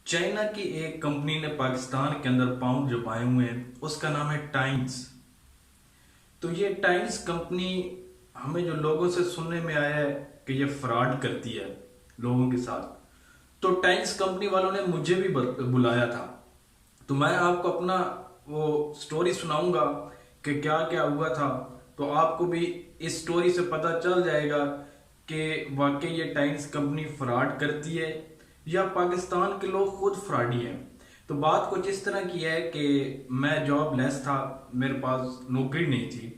China की एक company ने पाकिस्तान के अंदर पाउंड जमाए हुए हैं, उसका नाम है टाइम्स। तो ये टाइम्स कंपनी हमें जो लोगों से सुनने में आया है कि ये फ्रॉड करती है लोगों के साथ। तो टाइम्स कंपनी वालों ने मुझे भी बुलाया था। तो मैं आपको अपना वो स्टोरी सुनाऊंगा कि क्या क्या हुआ था। तो आपको भी इस स्टोरी से पता चल जाएगा कि वाकई ये टाइम्स कंपनी फ्रॉड करती है या पाकिस्तान के लोग खुद फ्रॉडी हैं। तो बात कुछ इस तरह की है कि मैं जॉब लेस था, मेरे पास नौकरी नहीं थी।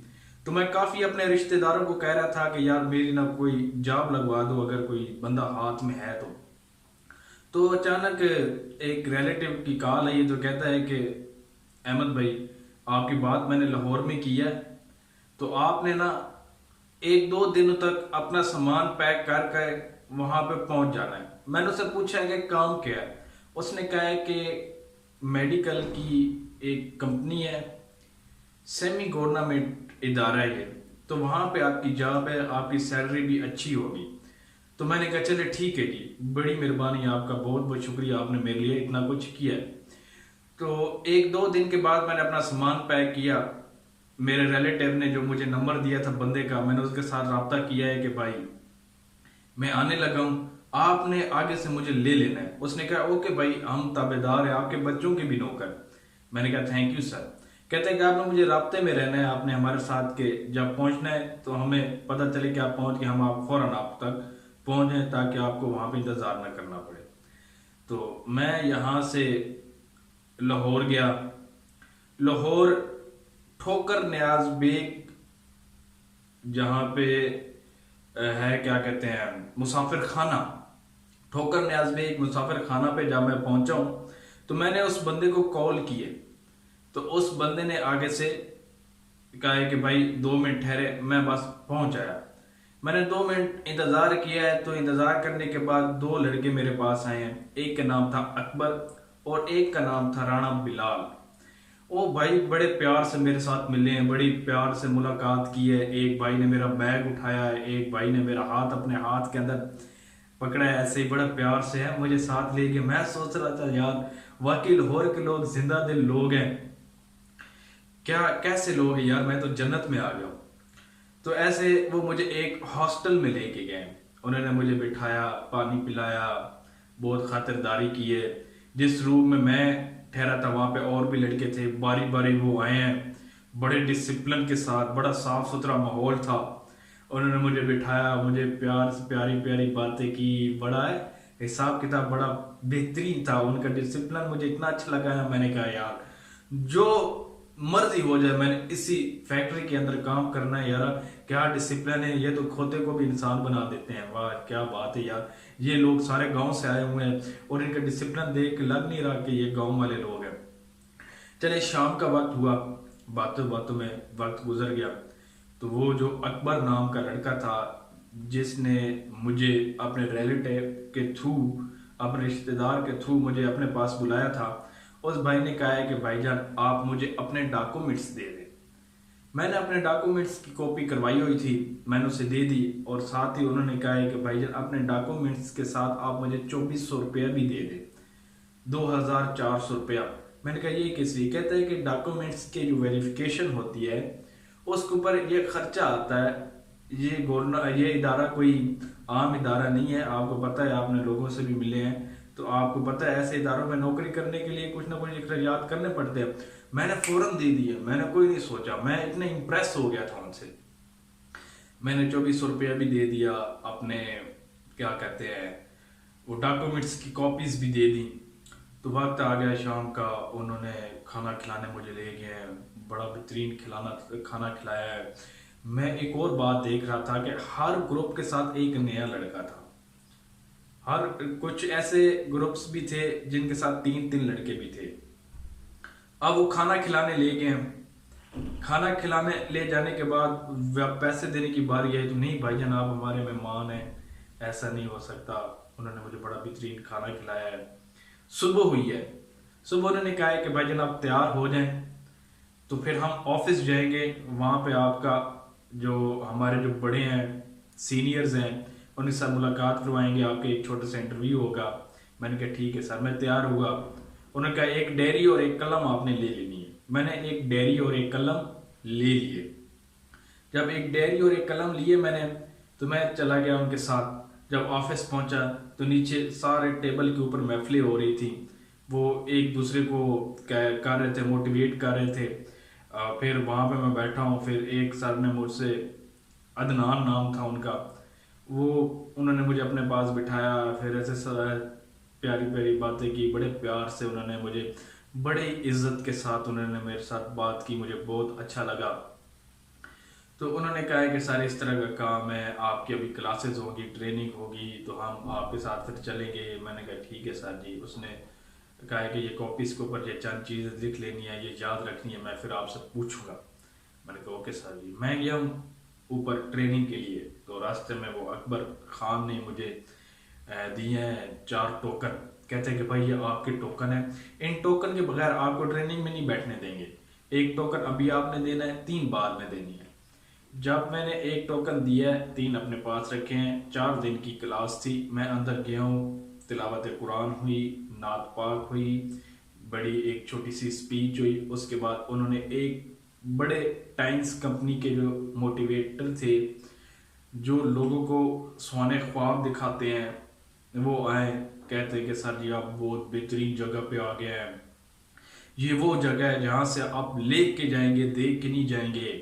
तो मैं काफ़ी अपने रिश्तेदारों को कह रहा था कि यार मेरी ना कोई जॉब लगवा दो, अगर कोई बंदा हाथ में है तो अचानक एक रिलेटिव की कॉल आई तो कहता है कि अहमद भाई, आपकी बात मैंने लाहौर में की है, तो आपने ना एक दो दिनों तक अपना सामान पैक करके वहां पे पहुंच जाना है। मैंने उससे पूछा है कि काम क्या है। उसने कहा है कि मेडिकल की एक कंपनी है, सेमी गवर्नमेंट इदारा है ये, तो वहां पे आपकी जॉब है, आपकी सैलरी भी अच्छी होगी। तो मैंने कहा चले ठीक है जी, बड़ी मेहरबानी आपका, बहुत बहुत शुक्रिया, आपने मेरे लिए इतना कुछ किया है। तो एक दो दिन के बाद मैंने अपना सामान पैक किया। मेरे रिलेटिव ने जो मुझे नंबर दिया था बंदे का, मैंने उसके साथ रब्ता किया है कि भाई मैं आने लगा हूँ, आपने आगे से मुझे ले लेना है। उसने कहा ओके भाई, हम ताबेदार हैं, आपके बच्चों के भी नौकर। मैंने कहा थैंक यू सर। कहते हैं कि आपने मुझे राब्ते में रहना है, आपने हमारे साथ के जब पहुंचना है तो हमें पता चले कि आप पहुंच गए, हम आप फौरन आप तक पहुंच जाए ताकि आपको वहां पे इंतजार न करना पड़े। तो मैं यहाँ से लाहौर गया। लाहौर ठोकर न्याज बेग, जहाँ पे है क्या कहते हैं मुसाफिर खाना, ठोकर न्याज बेग मुसाफिर खाना पे जब मैं पहुंचा हूँ तो मैंने उस बंदे को कॉल किए। तो उस बंदे ने आगे से कहा है कि भाई 2 मिनट ठहरे, मैं बस पहुंच आया। मैंने 2 मिनट इंतजार किया है। तो इंतजार करने के बाद दो लड़के मेरे पास आए हैं, एक का नाम था अकबर और एक का नाम था राणा बिलाल। ओ भाई बड़े प्यार से मेरे साथ मिले हैं, बड़ी प्यार से मुलाकात की है। एक भाई ने मेरा बैग उठाया है, एक भाई ने मेरा हाथ अपने हाथ के अंदर पकड़ा है, ऐसे ही बड़ा प्यार से है मुझे साथ ले गए। मैं सोच रहा था यार वाकई लाहौर के लोग जिंदा दिल लोग हैं, क्या कैसे लोग हैं यार, मैं तो जन्नत में आ गया हूँ। तो ऐसे वो मुझे एक हॉस्टल में लेके गए। उन्होंने मुझे बिठाया, पानी पिलाया, बहुत खातिरदारी की है। जिस रूम में मैं ठहरा था वहां पे और भी लड़के थे, बारी बारी वो आए हैं, बड़े डिसिप्लिन के साथ, बड़ा साफ सुथरा माहौल था। उन्होंने मुझे बिठाया, मुझे प्यार से प्यारी प्यारी बातें की, बड़ा है हिसाब किताब बड़ा बेहतरीन था। उनका डिसिप्लिन मुझे इतना अच्छा लगा है, मैंने कहा यार जो मर्जी हो जाए मैंने इसी फैक्ट्री के अंदर काम करना है यार। क्या डिसिप्लिन है, ये तो खोते को भी इंसान बना देते हैं। वाह क्या बात है यार, ये लोग सारे गांव से आए हुए हैं और इनका डिसिप्लिन देख के लग नहीं रहा कि ये गांव वाले लोग हैं। चले शाम का वक्त हुआ, बातों बातों में वक्त गुजर गया। तो वो जो अकबर नाम का लड़का था जिसने मुझे अपने रिलेटिव के थ्रू, अपने रिश्तेदार के थ्रू मुझे अपने पास बुलाया था, उस भाई ने कहा है कि भाईजान आप मुझे अपने डॉक्यूमेंट्स दे दें। मैंने अपने डॉक्यूमेंट्स की कॉपी करवाई हुई थी, मैंने उसे दे दी। और साथ ही उन्होंने कहा है कि भाईजान अपने डॉक्यूमेंट्स के साथ आप मुझे 2400 रुपया भी दे दें, 2400 रुपया। मैंने कहा ये किस लिए? कहते हैं कि डॉक्यूमेंट्स की जो वेरिफिकेशन होती है उसके ऊपर ये खर्चा आता है। ये इदारा कोई आम इदारा नहीं है, आपको पता है, आपने लोगों से भी मिले हैं तो आपको पता है ऐसे इदारों में नौकरी करने के लिए कुछ ना कुछ अखराजात करने पड़ते हैं। मैंने फौरन दे दिया, मैंने कोई नहीं सोचा, मैं इतने इम्प्रेस हो गया था उनसे। मैंने 2400 रुपया भी दे दिया, अपने क्या कहते हैं वो डॉक्यूमेंट्स की कॉपीज भी दे दी। तो वक्त आ गया शाम का, उन्होंने खाना खिलाने मुझे ले गए हैं, बड़ा बेहतरीन खिलाना खाना खिलाया है। मैं एक और बात देख रहा था कि हर ग्रुप के साथ एक नया लड़का था। हर कुछ ऐसे ग्रुप्स भी थे जिनके साथ तीन तीन लड़के भी थे। अब वो खाना खिलाने ले गए हैं। खाना खिलाने ले जाने के बाद पैसे देने की बारी आई तो नहीं भाईजान आप हमारे मेहमान हैं, ऐसा नहीं हो सकता। उन्होंने मुझे बड़ा बेहतरीन खाना खिलाया है। सुबह हुई है, सुबह उन्होंने कहा है कि भाईजान आप तैयार हो जाएं तो फिर हम ऑफिस जाएंगे, वहां पे आपका जो हमारे जो बड़े हैं सीनियर्स हैं उनके साथ मुलाकात करवाएंगे, आपके एक छोटा सा इंटरव्यू होगा मैंने कहा ठीक है सर, मैं तैयार हुआ। उन्होंने कहा एक डायरी और एक कलम आपने ले लेनी है। मैंने एक डायरी और एक कलम ले लिए। जब एक डायरी और एक कलम लिए मैंने, तो मैं चला गया उनके साथ। जब ऑफिस पहुंचा तो नीचे सारे टेबल के ऊपर महफिलें हो रही थी। वो एक दूसरे को कर रहे थे, मोटिवेट कर रहे थे। फिर वहां पे मैं बैठा हूँ। फिर एक सर ने मुझसे, अदनान नाम था उनका, वो उन्होंने मुझे अपने पास बिठाया। फिर ऐसे प्यारी प्यारी बातें की, बड़े प्यार से उन्होंने मुझे, बड़े इज्जत के साथ उन्होंने मेरे साथ बात की। मुझे बहुत अच्छा लगा। तो उन्होंने कहा है कि सारे इस तरह का काम है, आपकी अभी क्लासेस होगी, ट्रेनिंग होगी, तो हम आपके साथ फिर चलेंगे। मैंने कहा ठीक है सर जी। उसने कहा है कि ये कॉपीज के ऊपर ये चंद चीज़ें लिख लेनी है, ये याद रखनी है, मैं फिर आपसे पूछूंगा। मैंने कहा ओके सर जी। मैं गया हूँ ऊपर ट्रेनिंग के लिए। तो रास्ते में वो अकबर खान ने मुझे दिए हैं 4 टोकन। कहते हैं कि भाई ये आपके टोकन है, इन टोकन के बगैर आपको ट्रेनिंग में नहीं बैठने देंगे। एक टोकन अभी आपने देना है, 3 बाद में देनी है। जब मैंने एक टोकन दिया है, 3 अपने पास रखे हैं। 4 दिन की क्लास थी, मैं अंदर गया हूँ, तिलावत कुरान हुई, नात पाक हुई, बड़ी एक छोटी सी स्पीच हुई। उसके बाद उन्होंने एक बड़े टाइम्स कंपनी के जो मोटिवेटर थे, जो लोगों को सुहाने ख्वाब दिखाते हैं, वो आए। कहते हैं कि सर जी आप बहुत बेहतरीन जगह पे आ गए हैं, ये वो जगह है जहां से आप लेके जाएंगे, देख के नहीं जाएंगे।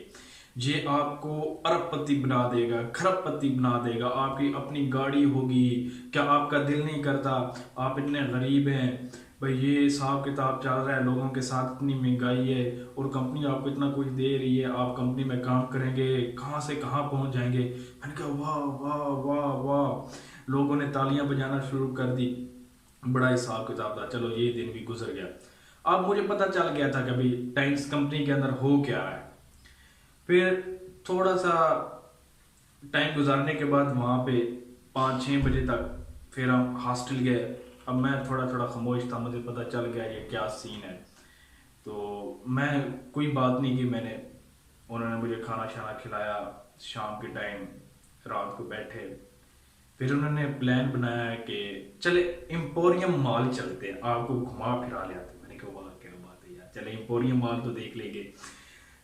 ये आपको अरबपति बना देगा, खरबपति बना देगा, आपकी अपनी गाड़ी होगी। क्या आपका दिल नहीं करता? आप इतने गरीब हैं भाई, ये हिसाब किताब चल रहा है, लोगों के साथ इतनी महंगाई है और कंपनी आपको इतना कुछ दे रही है, आप कंपनी में काम करेंगे, कहाँ से कहाँ पहुंच जाएंगे। मैंने कहा वाह वाह वाह वाह। लोगों ने तालियां बजाना शुरू कर दी। बड़ा हिसाब किताब था। चलो ये दिन भी गुजर गया। अब मुझे पता चल गया था कि भाई टाइम्स कंपनी के अंदर हो क्या है। फिर थोड़ा सा टाइम गुजारने के बाद वहाँ पे 5-6 बजे तक फिर हम हॉस्टल गए। अब मैं थोड़ा थोड़ा खामोश था, मुझे पता चल गया ये क्या सीन है। तो मैं कोई बात नहीं की मैंने। उन्होंने मुझे खाना शाना खिलाया। शाम के टाइम रात को बैठे, फिर उन्होंने प्लान बनाया कि चले एम्पोरियम मॉल चलते हैं, आपको घुमा फिरा ले आते हैं। मैंने कहा वाह क्या बात है यार, चले एम्पोरियम मॉल तो देख लेंगे।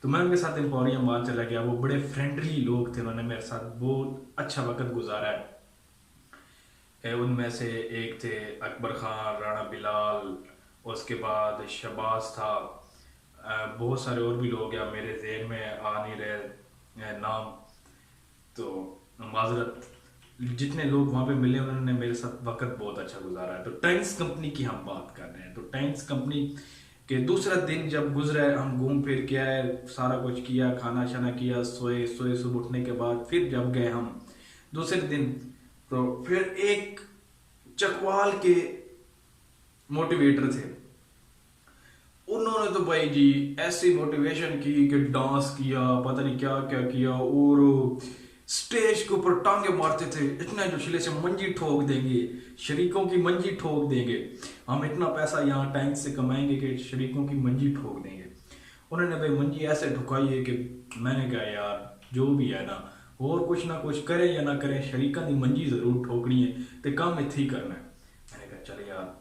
तो मैं उनके साथ एम्पोरियम मॉल चला गया। वो बड़े फ्रेंडली लोग थे, उन्होंने मेरे साथ बहुत अच्छा वक्त गुजारा है। उनमें से एक थे अकबर खान, राणा बिलाल, उसके बाद शबाज था, बहुत सारे और भी लोग हैं, मेरे जहन में आ नहीं रहे नाम, तो माजरत। जितने लोग वहाँ पे मिले उन्होंने मेरे साथ वक्त बहुत अच्छा गुजारा है। तो टाइम्स कंपनी की हम बात कर रहे हैं। तो टाइम्स कंपनी के दूसरा दिन जब गुजरा है, हम घूम फिर के आए, सारा कुछ किया, खाना शाना किया, सोए सोए। सुबह उठने के बाद फिर जब गए हम दूसरे दिन, तो फिर एक चकवाल के मोटिवेटर थे। उन्होंने तो भाई जी ऐसी मोटिवेशन की कि डांस किया, पता नहीं क्या क्या किया, और स्टेज के ऊपर टांगे मारते थे, इतना जोशीले से मंजी ठोक देंगे, शरीकों की मंजी ठोक देंगे, हम इतना पैसा यहाँ टाइम से कमाएंगे कि शरीकों की मंजी ठोक देंगे। उन्होंने भाई मंजी ऐसे ठुकाई है कि मैंने कहा यार जो भी है ना, और कुछ ना कुछ करें या ना करें, शरीका की मंजी जरूर ठोकनी है, तो काम इतने ही करना है। मैंने कहा चले यार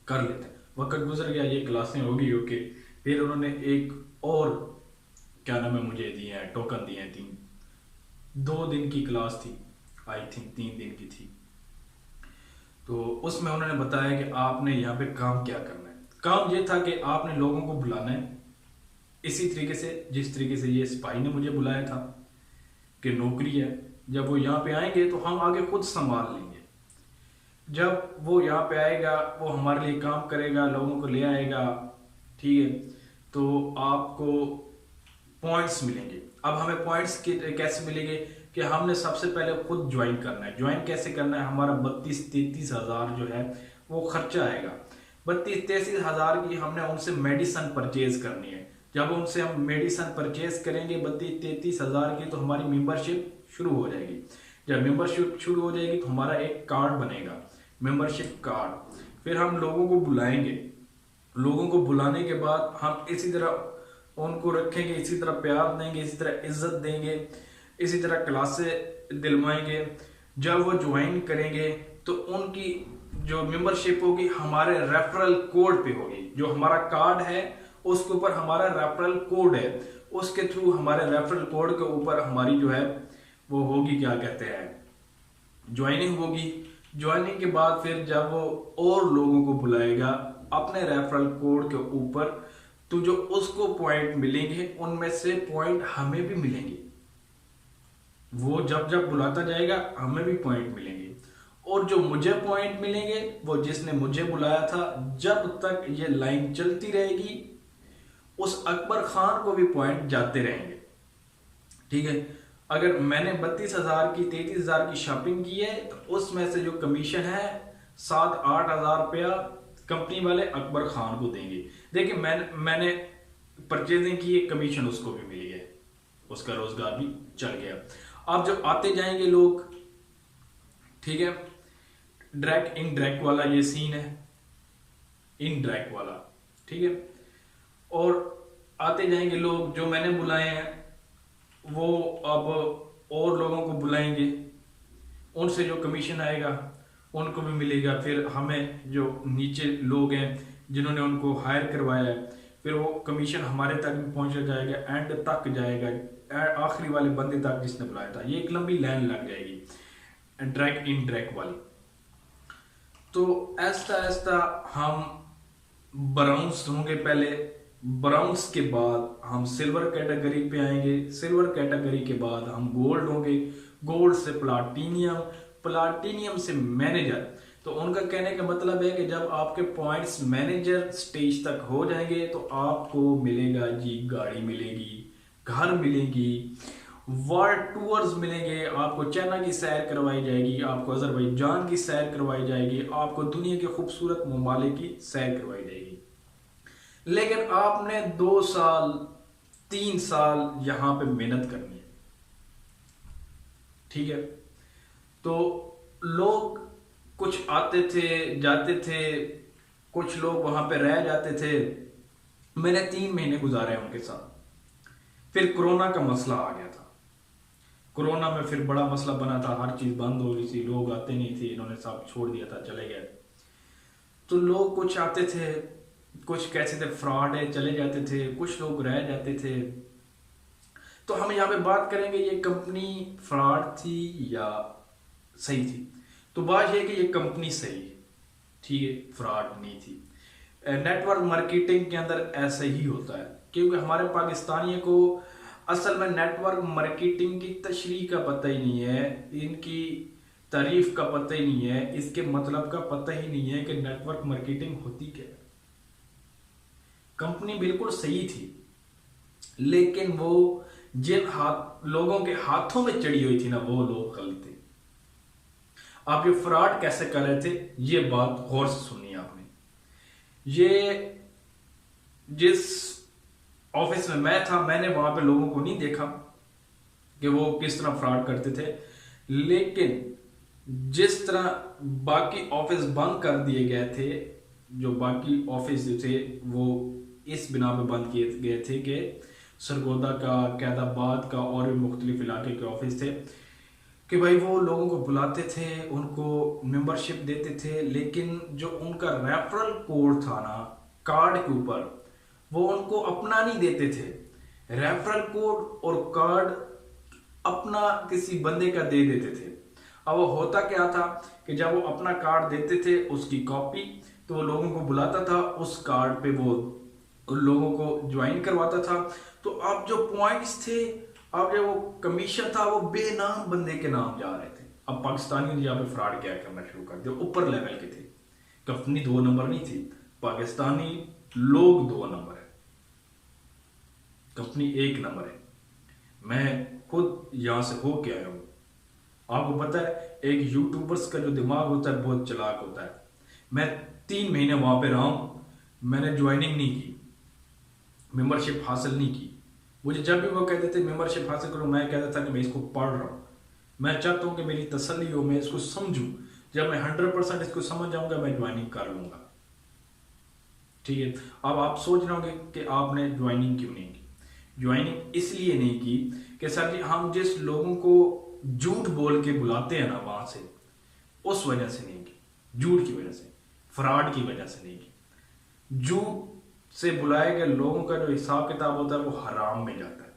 कर लेते हैं। वक्त गुजर गया, ये क्लासें होगी ओके। फिर उन्होंने एक और क्या नाम है मुझे दिए हैं, टोकन दिए हैं 3। 2 दिन की क्लास थी, आई थिंक 3 दिन की थी। तो उसमें उन्होंने बताया कि आपने यहाँ पे काम क्या करना है। काम ये था कि आपने लोगों को बुलाना है इसी तरीके से जिस तरीके से ये सिपाही ने मुझे बुलाया था कि नौकरी है, जब वो यहाँ पे आएंगे तो हम आगे खुद संभाल लेंगे। जब वो यहाँ पे आएगा, वो हमारे लिए काम करेगा, लोगों को ले आएगा, ठीक है, तो आपको पॉइंट्स मिलेंगे। अब हमें पॉइंट्स कैसे मिलेंगे कि हमने सबसे पहले खुद ज्वाइन करना है। ज्वाइन कैसे करना है, हमारा 32-33 हज़ार जो है वो खर्चा आएगा। 32-33 हज़ार की हमने उनसे मेडिसिन परचेज करनी है। जब उनसे हम मेडिसिन परचेज करेंगे 32-33 हज़ार की, तो हमारी मेंबरशिप शुरू हो जाएगी। जब मेंबरशिप शुरू हो जाएगी तो हमारा एक कार्ड बनेगा, मेंबरशिप कार्ड। फिर हम लोगों को बुलाएंगे। लोगों को बुलाने के बाद हम इसी तरह उनको रखेंगे, इसी तरह प्यार देंगे, इसी तरह इज्जत देंगे, इसी तरह क्लासें दिलवाएंगे। जब वो ज्वाइन करेंगे तो उनकी जो मेंबरशिप होगी हमारे रेफरल कोड पे होगी। जो हमारा कार्ड है उसके ऊपर हमारा रेफरल कोड है, उसके थ्रू हमारे रेफरल कोड के ऊपर हमारी जो है वो होगी, क्या कहते हैं, ज्वाइनिंग होगी। ज्वाइनिंग के बाद फिर जब वो और लोगों को बुलाएगा अपने रेफरल कोड के ऊपर, तो जो उसको पॉइंट मिलेंगे उनमें से पॉइंट हमें भी मिलेंगे। वो जब जब बुलाता जाएगा हमें भी पॉइंट मिलेंगे, और जो मुझे पॉइंट मिलेंगे वो जिसने मुझे बुलाया था, जब तक ये लाइन चलती रहेगी उस अकबर खान को भी पॉइंट जाते रहेंगे। ठीक है, अगर मैंने 32,000 की 33,000 की शॉपिंग की है तो उसमें से जो कमीशन है 7-8 हजार रुपया कंपनी वाले अकबर खान को देंगे। देखिए मैंने परचेजिंग की, कमीशन उसको भी मिली है, उसका रोजगार भी चल गया। अब जब आते जाएंगे लोग, ठीक है, डायरेक्ट इनडायरेक्ट वाला ये सीन है, इनडायरेक्ट वाला, ठीक है। और आते जाएंगे लोग, जो मैंने बुलाए हैं वो अब और लोगों को बुलाएंगे, उनसे जो कमीशन आएगा उनको भी मिलेगा। फिर हमें जो नीचे लोग हैं जिन्होंने उनको हायर करवाया है, फिर वो कमीशन हमारे तक भी पहुंच जाएगा, एंड तक जाएगा, आखिरी वाले बंदे तक जिसने बुलाया था। ये एक लंबी लाइन लग जाएगी डायरेक्ट इनडायरेक्ट वाली। तो ऐसा ऐसा हम ब्राउन्स होंगे पहले, ब्राउन्स के बाद हम सिल्वर कैटेगरी पे आएंगे, सिल्वर कैटेगरी के बाद हम गोल्ड होंगे, गोल्ड से प्लाटिनियम, प्लाटिनियम से मैनेजर। तो उनका कहने का मतलब है कि जब आपके पॉइंट्स मैनेजर स्टेज तक हो जाएंगे तो आपको मिलेगा जी, गाड़ी मिलेगी, घर मिलेगी, वर्ल्ड टूर्स मिलेंगे, आपको चाइना की सैर करवाई जाएगी, आपको अजरबैजान की सैर करवाई जाएगी, आपको दुनिया के खूबसूरत ममालिक की सैर करवाई जाएगी। लेकिन आपने 2 साल 3 साल यहां पे मेहनत करनी है, ठीक है। तो लोग कुछ आते थे जाते थे, कुछ लोग वहां पे रह जाते थे। मैंने 3 महीने गुजारे उनके साथ। फिर कोरोना का मसला आ गया था, कोरोना में फिर बड़ा मसला बना था, हर चीज बंद हो गई थी, लोग आते नहीं थे, इन्होंने सब छोड़ दिया था, चले गए। तो लोग कुछ आते थे, कुछ कैसे थे फ्रॉड है, चले जाते थे, कुछ लोग रह जाते थे। तो हम यहाँ पे बात करेंगे ये कंपनी फ्रॉड थी या सही थी। तो बात यह है कि ये कंपनी सही है, ठीक है, फ्रॉड नहीं थी। नेटवर्क मार्केटिंग के अंदर ऐसा ही होता है, क्योंकि हमारे पाकिस्तानियों को असल में नेटवर्क मार्केटिंग की तशरीह का पता ही नहीं है, इनकी तारीफ का पता ही नहीं है, इसके मतलब का पता ही नहीं है कि नेटवर्क मार्केटिंग होती क्या है। कंपनी बिल्कुल सही थी, लेकिन वो जिन लोगों के हाथों में चढ़ी हुई थी ना, वो लोग गलत थे। आप ये फ्रॉड कैसे कर रहे थे, ये बात गौर से सुनिए आपने। ये जिस ऑफिस में मैं था, मैंने वहां पे लोगों को नहीं देखा कि वो किस तरह फ्रॉड करते थे, लेकिन जिस तरह बाकी ऑफिस बंद कर दिए गए थे, जो बाकी ऑफिस थे वो इस बिना पे बंद किए गए थे कि सरगोदा का, कैदाबाद का और भी मुख्तलिफ इलाके के ऑफिस थे कि भाई वो लोगों को बुलाते थे, उनको मेंबरशिप देते थे, लेकिन जो उनका रेफरल कोड था ना कार्ड के ऊपर, वो उनको अपना नहीं देते थे। रेफरल कोड और कार्ड अपना किसी बंदे का दे देते थे। अब वो होता क्या था कि जब वो अपना कार्ड देते थे, उसकी कॉपी, तो वो लोगों को बुलाता था, उस कार्ड पे वो लोगों को ज्वाइन करवाता था। तो अब जो पॉइंट्स थे, अब जो वो कमीशन था, वो बेनाम बंदे के नाम जा रहे थे। अब पाकिस्तानियों ने यहाँ पे फ्रॉड क्या करना शुरू कर दिया, ऊपर लेवल के थे। कंपनी 2 नंबर नहीं थी, पाकिस्तानी लोग 2 नंबर है, कंपनी 1 नंबर है। मैं खुद यहां से हो के आया हूं। आपको पता है एक यूट्यूबर्स का जो दिमाग होता है बहुत चालाक होता है। मैं 3 महीने वहां पे रहा हूं, मैंने ज्वाइनिंग नहीं की, मेंबरशिप हासिल नहीं की। मुझे जब भी वो कहते थे मेंबरशिप हासिल करो, मैं कहता था कि मैं इसको पढ़ रहा हूं, मैं चाहता हूं कि मेरी तसल्ली हो, मैं इसको समझूं। जब मैं 100% इसको समझ जाऊंगा मैं ज्वाइनिंग कर लूंगा, ठीक है। अब आप सोच रहे होंगे कि आपने ज्वाइनिंग क्यों नहीं की। ज्वाइनिंग इसलिए नहीं की कि सर जी हम जिस लोगों को झूठ बोल के बुलाते हैं ना वहां से, उस वजह से नहीं की। झूठ की वजह से, फ्रॉड की वजह से नहीं। झूठ से बुलाए गए लोगों का जो हिसाब किताब होता है वो हराम में जाता है।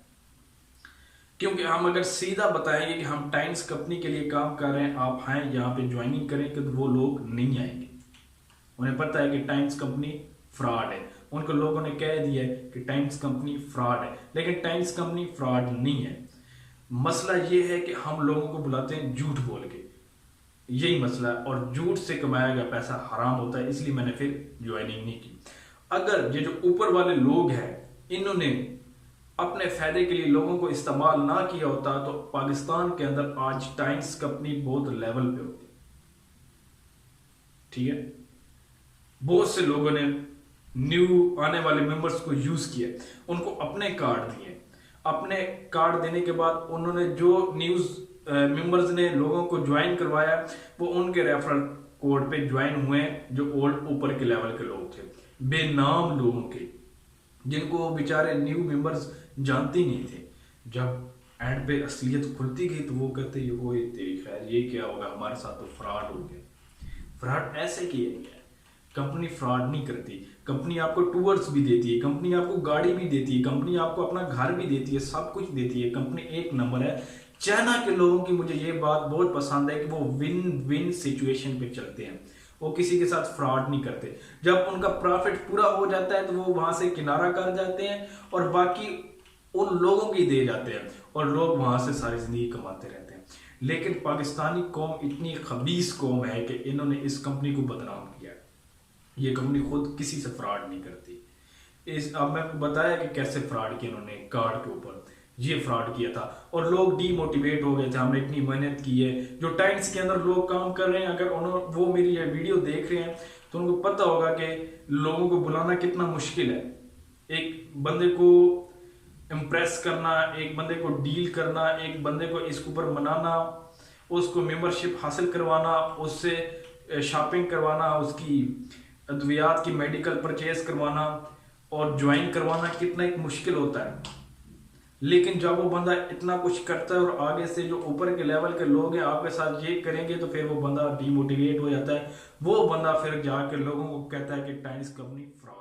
क्योंकि हम अगर सीधा बताएंगे कि हम टाइम्स कंपनी के लिए काम कर रहे हैं, आप आए यहाँ पे ज्वाइनिंग करें, कि वो लोग नहीं आएंगे। उन्हें पता है कि टाइम्स कंपनी फ्रॉड है, उनको लोगों ने कह दिया है कि टाइम्स कंपनी फ्रॉड है, लेकिन टाइम्स कंपनी फ्रॉड नहीं है। मसला ये है कि हम लोगों को बुलाते हैं झूठ बोल के, यही मसला है। और झूठ से कमाया गया पैसा हराम होता है, इसलिए मैंने फिर ज्वाइनिंग नहीं की। अगर ये जो ऊपर वाले लोग हैं इन्होंने अपने फायदे के लिए लोगों को इस्तेमाल ना किया होता तो पाकिस्तान के अंदर आज टाइम्स कंपनी बहुत लेवल पे होती। ठीक है, बहुत से लोगों ने न्यू आने वाले मेंबर्स को यूज किया, उनको अपने कार्ड दिए। अपने कार्ड देने के बाद उन्होंने जो न्यूज मेंबर्स ने लोगों को ज्वाइन करवाया वो उनके रेफरल कोड पे ज्वाइन हुए, जो ओल्ड ऊपर के लेवल के लोग थे, बेनाम लोगों के, जिनको बेचारे न्यू मेंबर्स जानते नहीं थे। जब एंड पे असलियत खुलती गई तो वो कहते ये तेरी खैर ये क्या होगा, हमारे साथ तो फ्रॉड हो गया। फ्रॉड ऐसे किया गया, कंपनी फ्रॉड नहीं करती। कंपनी आपको टूर्स भी देती है, कंपनी आपको गाड़ी भी देती है, कंपनी आपको अपना घर भी देती है, सब कुछ देती है। कंपनी एक नंबर है। चाइना के लोगों की मुझे ये बात बहुत पसंद है कि वो विन विन सिचुएशन पे चलते हैं, वो किसी के साथ फ्रॉड नहीं करते। जब उनका प्रॉफिट पूरा हो जाता है तो वो वहां से किनारा कर जाते हैं और बाकी उन लोगों की दे जाते हैं और लोग वहां से सारी जिंदगी कमाते रहते हैं। लेकिन पाकिस्तानी कौम इतनी खबीस कौम है कि इन्होंने इस कंपनी को बदनाम किया। ये कंपनी खुद किसी से फ्रॉड नहीं करती। अब मैं बताया कि कैसे फ्रॉड किया इन्होंने, कार्ड के ऊपर ये फ्रॉड किया था और लोग डीमोटिवेट हो गए थे। हमने इतनी मेहनत की है, जो टाइम्स के अंदर लोग काम कर रहे हैं, अगर उन्होंने वो मेरी ये वीडियो देख रहे हैं तो उनको पता होगा कि लोगों को बुलाना कितना मुश्किल है। एक बंदे को इम्प्रेस करना, एक बंदे को डील करना, एक बंदे को इसके ऊपर मनाना, उसको मेंबरशिप हासिल करवाना, उससे शॉपिंग करवाना, उसकी अद्वियात की मेडिकल परचेज करवाना और ज्वाइन करवाना कितना एक मुश्किल होता है। लेकिन जब वो बंदा इतना कुछ करता है और आगे से जो ऊपर के लेवल के लोग हैं आपके साथ ये करेंगे तो फिर वो बंदा डीमोटिवेट हो जाता है। वो बंदा फिर जाके लोगों को कहता है कि टाइम्स कंपनी फ्रॉड